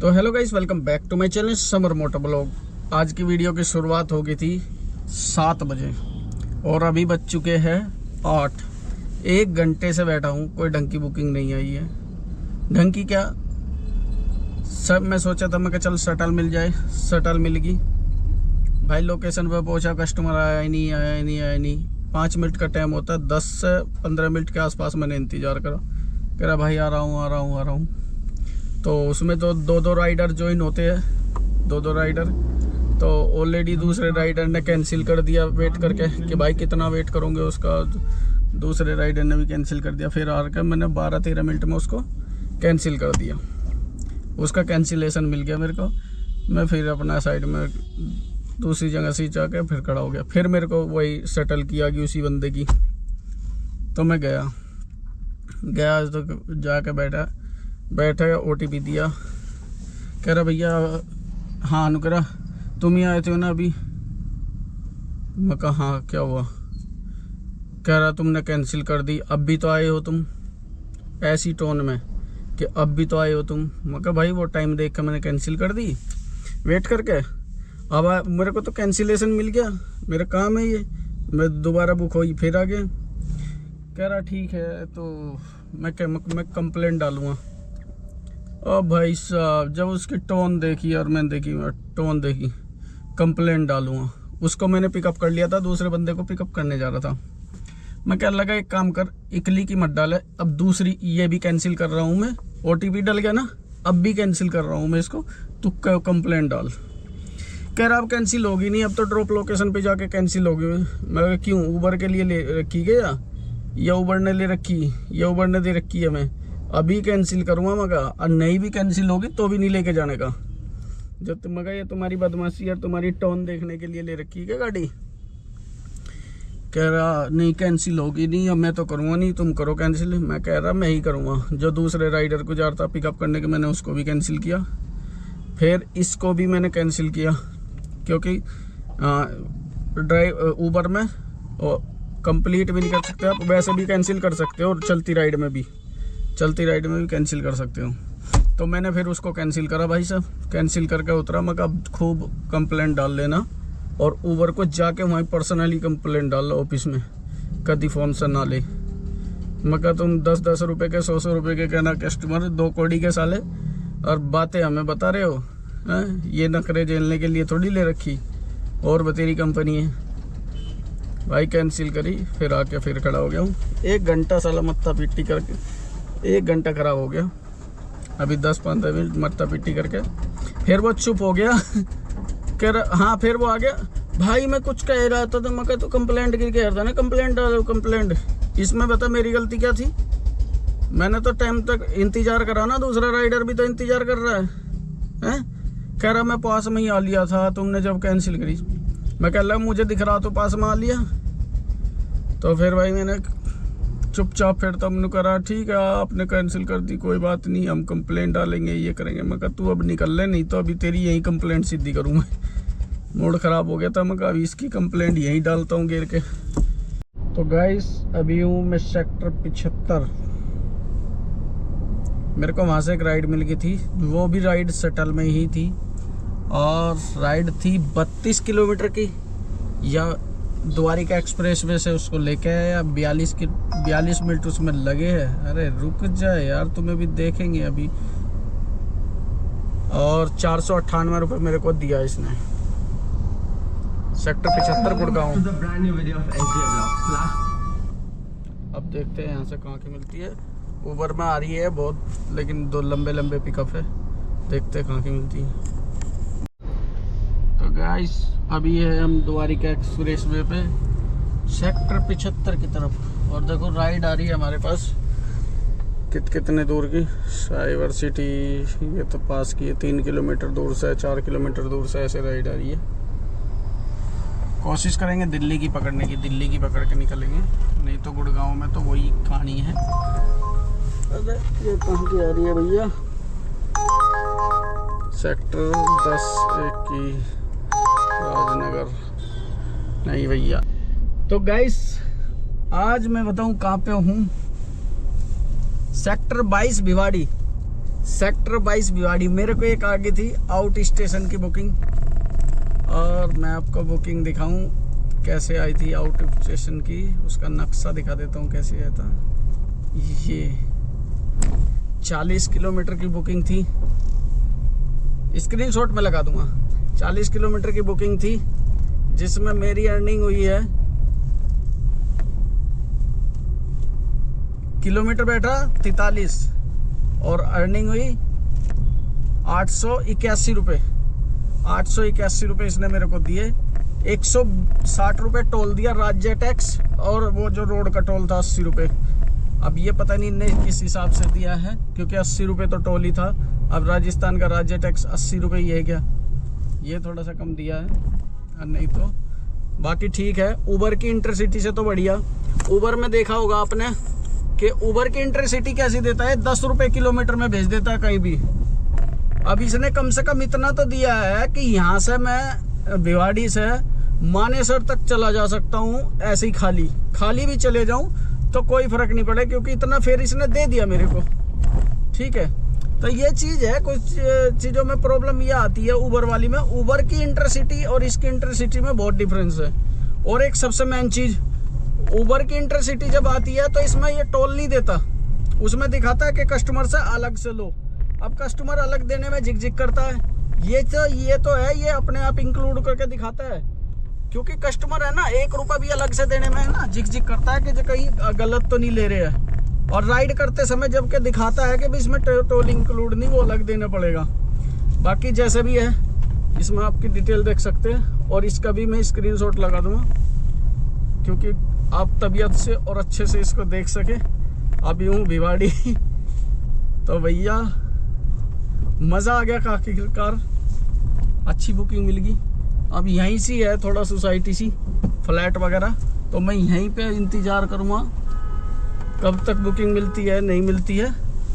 तो hello guys, welcome back to my channel Summer Motor Blog. आज की video की शुरुआत हो गई थी 7 बजे और अभी बज चुके हैं 8। 1 घंटे से बैठा हूँ, कोई ढंग की बुकिंग नहीं आई है। ढंग की क्या, सब मैं सोचा था मैं चल शटल मिल जाए, शटल मिल गई भाई। लोकेशन पर पहुंचा, कस्टमर आया ही नहीं। 5 मिनट का टाइम होता है, 10 से 15 मिनट के आसपास मैंने इंतज़ार करा। कह रहा भाई आ रहा हूँ। तो उसमें तो 2 राइडर ज्वाइन होते हैं, 2 राइडर। तो ऑलरेडी दूसरे राइडर ने कैंसिल कर दिया वेट करके कि भाई कितना वेट करोगे उसका। दूसरे राइडर ने भी कैंसिल कर दिया। फिर आकर मैंने 12-13 मिनट में उसको कैंसिल कर दिया। उसका कैंसिलेशन मिल गया मेरे को। मैं फिर अपना साइड में दूसरी जगह से जाके फिर खड़ा हो गया। फिर मेरे को वही सेटल किया कि उसी बंदे की। तो मैं गया तो जाके बैठा OTP दिया। कह रहा भैया हाँ कह रहा तुम ही आए थे ना अभी। मैं कहा हाँ क्या हुआ। कह रहा तुमने कैंसिल कर दी, अब भी तो आए हो तुम, ऐसी टोन में कि अब भी तो आए हो तुम। मैं कहा भाई वो टाइम देख कर मैंने कैंसिल कर दी वेट करके। अब मेरे को तो कैंसिलेशन मिल गया, मेरा काम है ये, मैं दोबारा बुक हुई फिर आ गया। कह रहा ठीक है तो मैं कंप्लेंट डालूँगा। अब भाई साहब जब उसकी टोन देखी और मैंने टोन देखी, कंप्लेंट डालूँगा। उसको मैंने पिकअप कर लिया था, दूसरे बंदे को पिकअप करने जा रहा था। मैं क्या लगा एक काम कर, इकली की मत डाले, अब दूसरी ये भी कैंसिल कर रहा हूँ मैं। OTP डल गया ना, अब भी कैंसिल कर रहा हूँ मैं इसको, तू कंप्लेंट डाल। कह रहा अब कैंसिल होगी नहीं, अब तो ड्रॉप लोकेशन पे जाके कैंसिल होगी। मैं क्यों, ऊबर के लिए ले रखी गया या ऊबर ने ले रखी, या ऊबर ने दे रखी है। मैं अभी कैंसिल करूँगा मगा, और नहीं भी कैंसिल होगी तो भी नहीं लेके जाने का। जब तुम मगा ये तुम्हारी बदमाशी और तुम्हारी टोन देखने के लिए ले रखी है क्या गाड़ी। कह रहा नहीं कैंसिल होगी नहीं, अब मैं तो करूँगा नहीं, तुम करो कैंसिल। मैं कह रहा मैं ही करूँगा। जो दूसरे राइडर को जा रहा था पिकअप करने के, मैंने उसको भी कैंसिल किया। फिर इसको भी मैंने कैंसिल किया क्योंकि ऊबर में कंप्लीट भी नहीं कर सकते आप, वैसे भी कैंसिल कर सकते हो और चलती राइड में भी कैंसिल कर सकते हो। तो मैंने फिर उसको कैंसिल करा भाई साहब। कैंसिल करके उतरा। मैं कहा खूब कंप्लेंट डाल लेना और ऊबर को जाके वहीं पर्सनली कंप्लेंट डाल लो ऑफिस में, कभी फ़ोन से ना ले। मैं कहा तुम 10-10 रुपये के 100-100 रुपये के कहना कस्टमर, 2 कौड़ी के साले, और बातें हमें बता रहे हो हैं। ये नखरे झेलने के लिए थोड़ी ले रखी, और बतेरी कंपनी है भाई। कैंसिल करी, फिर आके फिर खड़ा हो गया हूँ। 1 घंटा साला मत्था पिट्टी करके 1 घंटा खराब हो गया। अभी 10-15 मिनट मत्था पिट्टी करके फिर वो चुप हो गया। कह रहा हाँ, फिर वो आ गया भाई मैं कुछ कह रहा था तो मैं कहा तो कंप्लेंट गिर के था ना, कंप्लेंट डालो कंप्लेंट। इसमें बता मेरी गलती क्या थी। मैंने तो टाइम तक इंतज़ार करा ना, दूसरा राइडर भी तो इंतज़ार कर रहा है। कह रहा मैं पास में ही आ लिया था तुमने जब कैंसिल करी। मैं कह रहा मुझे दिख रहा तो पास में आ लिया। तो फिर भाई मैंने चुपचाप फिर तो हमने करा ठीक है आपने कैंसिल कर दी, कोई बात नहीं, हम कंप्लेंट डालेंगे ये करेंगे। मैं कहा तू अब निकल ले, नहीं तो अभी तेरी यही कंप्लेंट सीधी करूँ मैं। मूड ख़राब हो गया था। मैं कहा अभी इसकी कंप्लेंट यहीं डालता हूँ गिर के। तो गाइस अभी हूँ मैं सेक्टर 75। मेरे को वहाँ से एक राइड मिल गई थी, वो भी राइड शटल में ही थी, और राइड थी 32 किलोमीटर की। या द्वारिका एक्सप्रेस वे से उसको लेके आया। 42 मिनट उसमें लगे हैं। अरे रुक जाए यार, तुम्हें भी देखेंगे अभी। और 498 रुपये मेरे को दिया इसने। सेक्टर 75 गुड़गांव। अब देखते हैं यहाँ से कहाँ की मिलती है। ऊबर में आ रही है बहुत, लेकिन 2 लंबे पिकअप है, देखते हैं कहाँ की मिलती है। तो गाइस अभी है हम द्वारिका एक्सप्रेस वे पे सेक्टर 75 की तरफ। और देखो राइड आ रही है हमारे पास कितने दूर की, साइबर सिटी। ये तो पास की है, 3 किलोमीटर दूर से, 4 किलोमीटर दूर से ऐसे राइड आ रही है। कोशिश करेंगे दिल्ली की पकड़ने की, दिल्ली की पकड़ के निकलेंगे, नहीं तो गुड़गांव में तो वही कहानी है। अरे ये कहाँ की आ रही है भैया, सेक्टर 10-1 की राजनगर। नहीं भैया। तो गाइस आज मैं बताऊं कहाँ पे हूँ। सेक्टर 22 भिवाड़ी। सेक्टर 22 भिवाड़ी। मेरे को एक आगे थी आउट स्टेशन की बुकिंग, और मैं आपको बुकिंग दिखाऊं कैसे आई थी आउट स्टेशन की, उसका नक्शा दिखा देता हूं कैसे आया था। ये 40 किलोमीटर की बुकिंग थी, स्क्रीनशॉट में लगा दूंगा। 40 किलोमीटर की बुकिंग थी, जिसमें मेरी अर्निंग हुई है, किलोमीटर बैठा 43 और अर्निंग हुई 881 रुपये। 881 रुपये इसने मेरे को दिए। 160 रुपये टोल दिया राज्य टैक्स, और वो जो रोड का टोल था 80 रुपये। अब ये पता नहीं इनने किस हिसाब से दिया है, क्योंकि 80 रुपये तो टोल ही था। अब राजस्थान का राज्य टैक्स 80 रुपये ही है क्या? ये थोड़ा सा कम दिया है, और नहीं तो बाकी ठीक है। उबर की इंटरसिटी से तो बढ़िया। उबर में देखा होगा आपने कि उबर की इंटरसिटी कैसी देता है, 10 रुपये किलोमीटर में भेज देता है कहीं भी। अब इसने कम से कम इतना तो दिया है कि यहाँ से मैं भिवाड़ी से मानेसर तक चला जा सकता हूँ, ऐसे ही खाली भी चले जाऊँ तो कोई फर्क नहीं पड़े, क्योंकि इतना फेयर इसने दे दिया मेरे को। ठीक है, तो ये चीज़ है। कुछ चीज़ों में प्रॉब्लम ये आती है उबर वाली में। उबर की इंटरसिटी और इसकी इंटरसिटी में बहुत डिफरेंस है। और एक सबसे मेन चीज़, उबर की इंटरसिटी जब आती है तो इसमें ये टोल नहीं देता, उसमें दिखाता है कि कस्टमर से अलग से लो। अब कस्टमर अलग देने में झिक करता है। ये तो है, ये अपने आप इंक्लूड करके दिखाता है, क्योंकि कस्टमर है ना, 1 रुपया भी अलग से देने में है ना झिक करता है कि जो कहीं गलत तो नहीं ले रहे हैं। और राइड करते समय जबकि दिखाता है कि भी इसमें टोल इंक्लूड नहीं, वो अलग देना पड़ेगा। बाकी जैसे भी है, इसमें आपकी डिटेल देख सकते हैं, और इसका भी मैं स्क्रीनशॉट लगा दूंगा, क्योंकि आप तबीयत से और अच्छे से इसको देख सके। अभी हूँ भिवाड़ी तो भैया मज़ा आ गया, आखिरकार अच्छी बुकिंग मिल गई। अब यहीं सी है, थोड़ा सोसाइटी सी फ्लैट वगैरह, तो मैं यहीं पे इंतज़ार करूँगा कब तक बुकिंग मिलती है, नहीं मिलती है,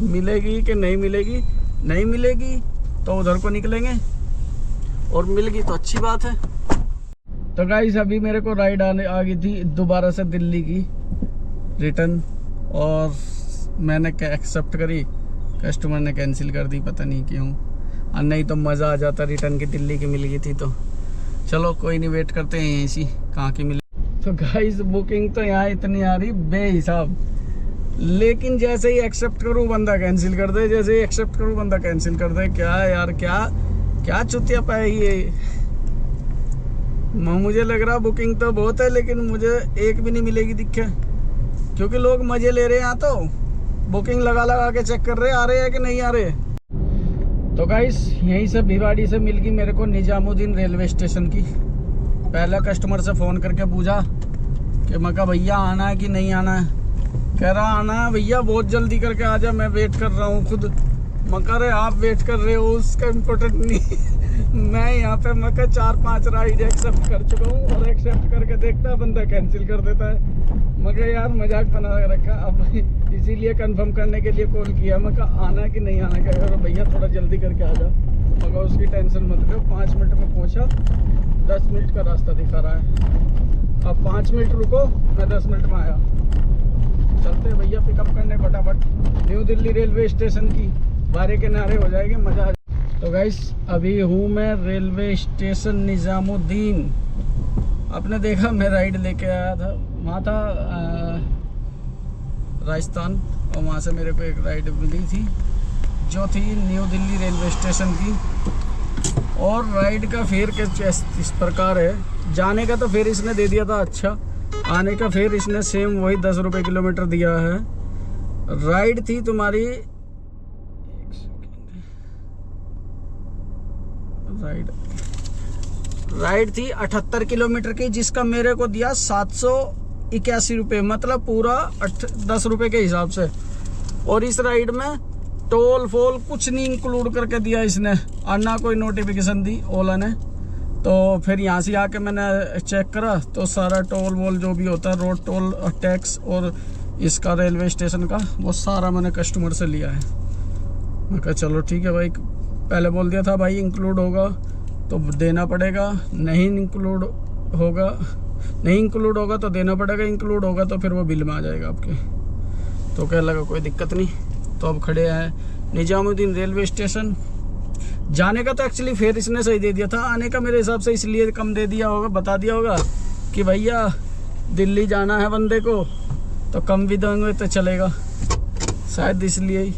मिलेगी कि नहीं मिलेगी। नहीं मिलेगी तो उधर को निकलेंगे, और मिल गई तो अच्छी बात है। तो गाइस अभी मेरे को राइड आ गई थी दोबारा से दिल्ली की रिटर्न, और मैंने एक्सेप्ट करी, कस्टमर ने कैंसिल कर दी, पता नहीं क्यों। और नहीं तो मज़ा आ जाता, रिटर्न की दिल्ली की मिल गई थी। तो चलो कोई नहीं, वेट करते हैं यहीं सी कहाँ की मिले। तो गाइस बुकिंग तो यहाँ इतनी आ रही बेहिसाब, लेकिन जैसे ही एक्सेप्ट करूँ बंदा कैंसिल कर दे, जैसे ही एक्सेप्ट करूँ बंदा कैंसिल कर दे। क्या यार, क्या चुतिया पाए ये। मुझे लग रहा बुकिंग तो बहुत है, लेकिन मुझे एक भी नहीं मिलेगी दिखे, क्योंकि लोग मजे ले रहे हैं। यहाँ तो बुकिंग लगा के चेक कर रहे, आ रहे हैं कि नहीं आ रहे। तो गाइस यहीं से भिवाड़ी से मिल गई मेरे को निजामुद्दीन रेलवे स्टेशन की। पहले कस्टमर से फ़ोन करके पूछा कि मैं कहा भैया आना है कि नहीं आना है। कह रहा आना है भैया, बहुत जल्दी करके आ जा, मैं वेट कर रहा हूँ खुद। मैं कह रहे आप वेट कर रहे हो, उसका इम्पोर्टेंट नहीं। मैं यहाँ पे मैं 4-5 राइड एक्सेप्ट कर चुका हूँ, और एक्सेप्ट करके देखता है बंदा कैंसिल कर देता है। मैं कहा यार मजाक बना रखा, अब इसीलिए कंफर्म करने के लिए कॉल किया। मैं कहा आना कि नहीं आना। कह रहा भैया थोड़ा जल्दी करके आ जा। मैं कहा उसकी टेंशन मत लो, 5 मिनट में पहुँचा, 10 मिनट का रास्ता दिखा रहा है। अब 5 मिनट रुको, मैं 10 मिनट में आया। चलते भैया पिकअप करने फटाफट, न्यू दिल्ली रेलवे स्टेशन की बारे के नारे हो जाएंगे, मज़ा आ जाए। तो गाइस अभी हूँ मैं रेलवे स्टेशन निज़ामुद्दीन। आपने देखा मैं राइड लेके आया था, वहाँ था राजस्थान, और वहाँ से मेरे को एक राइड मिली थी जो थी न्यू दिल्ली रेलवे स्टेशन की। और राइड का फेयर इस प्रकार है, जाने का तो फेयर इसने दे दिया था अच्छा, आने का फेयर इसने सेम वही 10 रुपये किलोमीटर दिया है। राइड थी तुम्हारी, राइड थी 78 किलोमीटर की, जिसका मेरे को दिया 781 रुपये, मतलब पूरा 10 रुपये के हिसाब से। और इस राइड में टोल फोल कुछ नहीं इंक्लूड करके दिया इसने, और ना कोई नोटिफिकेशन दी ओला ने। तो फिर यहाँ से आके मैंने चेक करा तो सारा टोल वोल जो भी होता है, रोड टोल और टैक्स और इसका रेलवे स्टेशन का, वो सारा मैंने कस्टमर से लिया है। मैं कहा चलो ठीक है भाई, पहले बोल दिया था भाई इंक्लूड होगा तो देना पड़ेगा, नहीं इंक्लूड होगा तो देना पड़ेगा, इंक्लूड होगा तो फिर वो बिल में आ जाएगा आपके। तो कह लगा कोई दिक्कत नहीं। तो अब खड़े हैं निजामुद्दीन रेलवे स्टेशन। जाने का तो एक्चुअली फेयर इसने सही दे दिया था, आने का मेरे हिसाब से इसलिए कम दे दिया होगा, बता दिया होगा कि भैया दिल्ली जाना है बंदे को तो कम भी देंगे तो चलेगा, शायद इसलिए ही।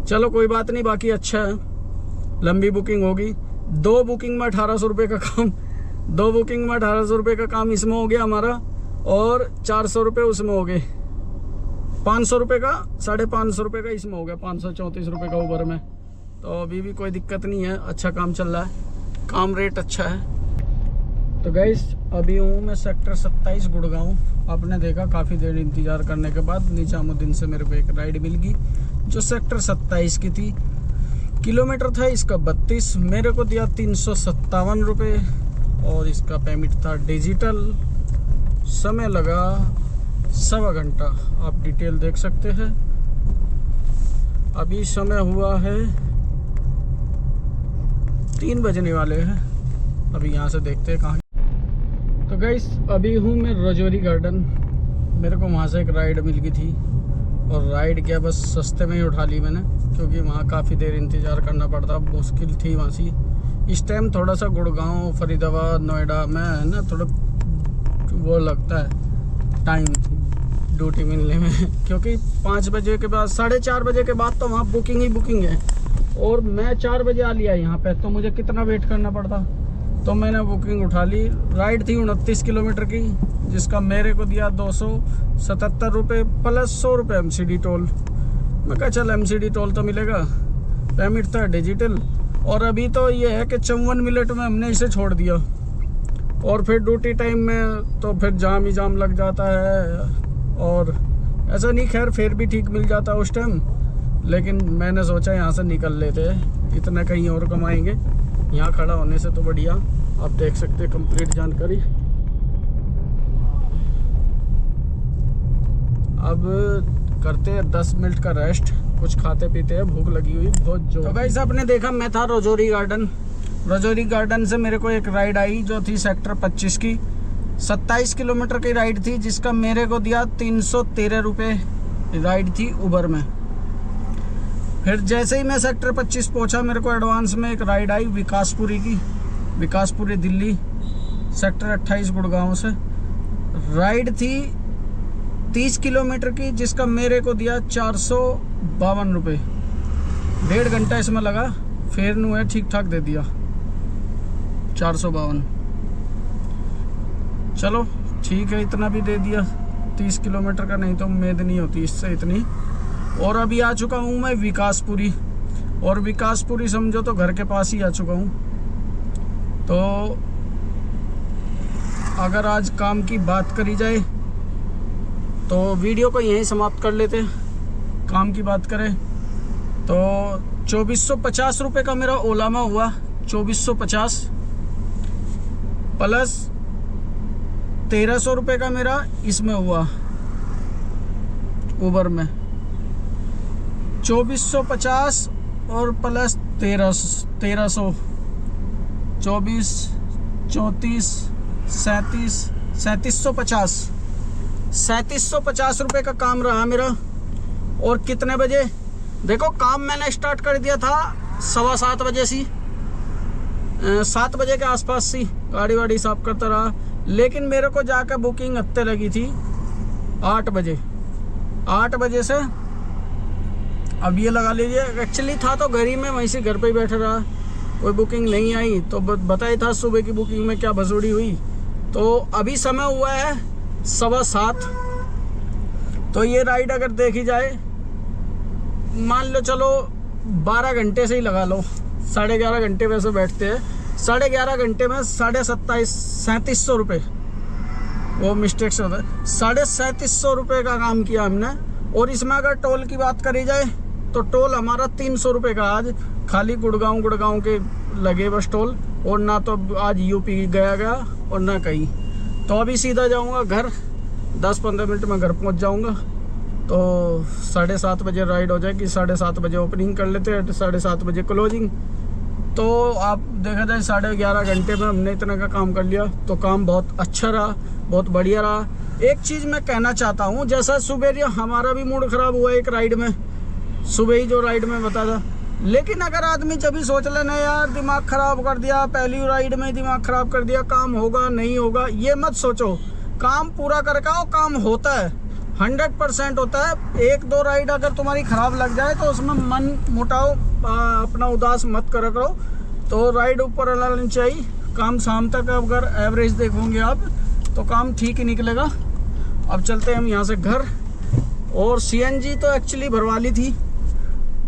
चलो कोई बात नहीं, बाकी अच्छा है, लंबी बुकिंग होगी। 2 बुकिंग में 1800 रुपये का काम, 2 बुकिंग में 1800 रुपये का काम इसमें हो गया हमारा, और 400 रुपये उसमें हो गए, 500 रुपये का, 550 रुपये का इसमें हो गया, 534 रुपये का उबर में। तो अभी भी कोई दिक्कत नहीं है, अच्छा काम चल रहा है, काम रेट अच्छा है। तो गाइस अभी हूँ मैं सेक्टर 27 गुड़गांव। आपने देखा काफ़ी देर इंतज़ार करने के बाद निजामुद्दीन से मेरे को एक राइड मिल गई जो सेक्टर 27 की थी। किलोमीटर था इसका 32, मेरे को दिया 357 रुपये, और इसका पेमेंट था डिजिटल। समय लगा 1.25 घंटा, आप डिटेल देख सकते हैं। अभी समय हुआ है 3 बजने वाले हैं। अभी यहाँ से देखते हैं कहाँ। तो गाइस अभी हूँ मैं रजौरी गार्डन। मेरे को वहाँ से एक राइड मिल गई थी, और राइड क्या बस सस्ते में ही उठा ली मैंने, क्योंकि वहाँ काफ़ी देर इंतज़ार करना पड़ता, मुश्किल थी वहाँ से। इस टाइम थोड़ा सा गुड़गांव, फरीदाबाद, नोएडा में है ना, थोड़ा वो लगता है टाइम ड्यूटी मिलने में, क्योंकि 5 बजे के बाद, 4:30 बजे के बाद तो वहाँ बुकिंग ही बुकिंग है, और मैं 4 बजे आ लिया यहाँ पे, तो मुझे कितना वेट करना पड़ता। तो मैंने बुकिंग उठा ली। राइड थी 29 किलोमीटर की, जिसका मेरे को दिया 277 रुपये प्लस 100 रुपये MCD टोल। मैं कहा चल MCD टोल तो मिलेगा, पेमेंट था डिजिटल। और अभी तो ये है कि 54 मिनट में हमने इसे छोड़ दिया, और फिर ड्यूटी टाइम में तो फिर जाम ही जाम लग जाता है, और ऐसा नहीं, खैर फिर भी ठीक मिल जाता उस टाइम। लेकिन मैंने सोचा यहाँ से निकल लेते हैं, इतना कहीं और कमाएंगे, यहाँ खड़ा होने से तो बढ़िया। आप देख सकते हैं कंप्लीट जानकारी। अब करते हैं 10 मिनट का रेस्ट, कुछ खाते पीते हैं, भूख लगी हुई बहुत जोर। तो गाइस आपने देखा मैं था रजौरी गार्डन। रजौरी गार्डन से मेरे को एक राइड आई जो थी सेक्टर 25 की, 27 किलोमीटर की राइड थी, जिसका मेरे को दिया 313 रुपये राइड थी उबर में। फिर जैसे ही मैं सेक्टर 25 पहुंचा, मेरे को एडवांस में एक राइड आई विकासपुरी की, विकासपुरी दिल्ली, सेक्टर 28 गुड़गांव से। राइड थी 30 किलोमीटर की, जिसका मेरे को दिया 452 रुपये। 1.5 घंटा इसमें लगा, फेयर नु है ठीक ठाक दे दिया 452। चलो ठीक है, इतना भी दे दिया। 30 किलोमीटर का नहीं तो उम्मीद नहीं होती इससे इतनी। और अभी आ चुका हूँ मैं विकासपुरी, और विकासपुरी समझो तो घर के पास ही आ चुका हूँ। तो अगर आज काम की बात करी जाए तो वीडियो को यहीं समाप्त कर लेते हैं। काम की बात करें तो 2450 रुपये का मेरा ओला में हुआ, 2450 प्लस 1300 रुपये का मेरा इसमें हुआ उबर में। 2450 और प्लस 1300, 24, 34, 37, 3750 रुपये का काम रहा मेरा। और कितने बजे, देखो काम मैंने स्टार्ट कर दिया था 7:15 बजे सी, 7 बजे के आसपास सी गाड़ी वाड़ी साफ करता रहा, लेकिन मेरे को जाकर बुकिंग हत्ते लगी थी 8 बजे। 8 बजे से अब ये लगा लीजिए, एक्चुअली था तो घर ही में, वहीं से घर पे ही बैठा रहा, कोई बुकिंग नहीं आई। तो बताया था सुबह की बुकिंग में क्या भसोड़ी हुई। तो अभी समय हुआ है 7:15। तो ये राइड अगर देखी जाए, मान लो चलो 12 घंटे से ही लगा लो, 11.5 घंटे वैसे बैठते हैं, 11.5 घंटे में 3750 रुपये, वो मिस्टेक से होता है, 3750 रुपये का काम किया हमने। और इसमें अगर टोल की बात करी जाए तो टोल हमारा 300 रुपये का आज खाली गुड़गांव के लगे बस टोल, और ना तो आज यूपी गया और ना कहीं। तो अभी सीधा जाऊंगा घर, 10-15 मिनट में घर पहुंच जाऊंगा। तो 7:30 बजे राइड हो जाएगी, 7:30 बजे ओपनिंग कर लेते हैं, 7:30 बजे क्लोजिंग। तो आप देखा जाए 11.5 घंटे में हमने इतना का काम कर लिया। तो काम बहुत अच्छा रहा, बहुत बढ़िया रहा। एक चीज़ मैं कहना चाहता हूँ, जैसा सुबह हमारा भी मूड ख़राब हुआ एक राइड में, सुबह ही जो राइड में बता था। लेकिन अगर आदमी जब भी सोच लेना यार दिमाग ख़राब कर दिया, पहली राइड में दिमाग ख़राब कर दिया, काम होगा नहीं होगा, ये मत सोचो। काम पूरा करके आओ, काम होता है, 100% होता है। 1-2 राइड अगर तुम्हारी ख़राब लग जाए तो उसमें मन मुटाओ, अपना उदास मत करो। तो राइड ऊपर लानी चाहिए। काम शाम तक अगर एवरेज देखोगे आप तो काम ठीक ही निकलेगा। अब चलते हैं हम यहाँ से घर। और सीएनजी तो एक्चुअली भरवा ली थी,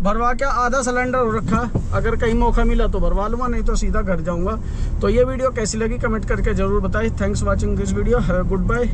भरवा के आधा सिलेंडर हो रखा। अगर कहीं मौका मिला तो भरवा लूँगा, नहीं तो सीधा घर जाऊँगा। तो ये वीडियो कैसी लगी कमेंट करके ज़रूर बताइए। Thanks watching this video. Have a good bye.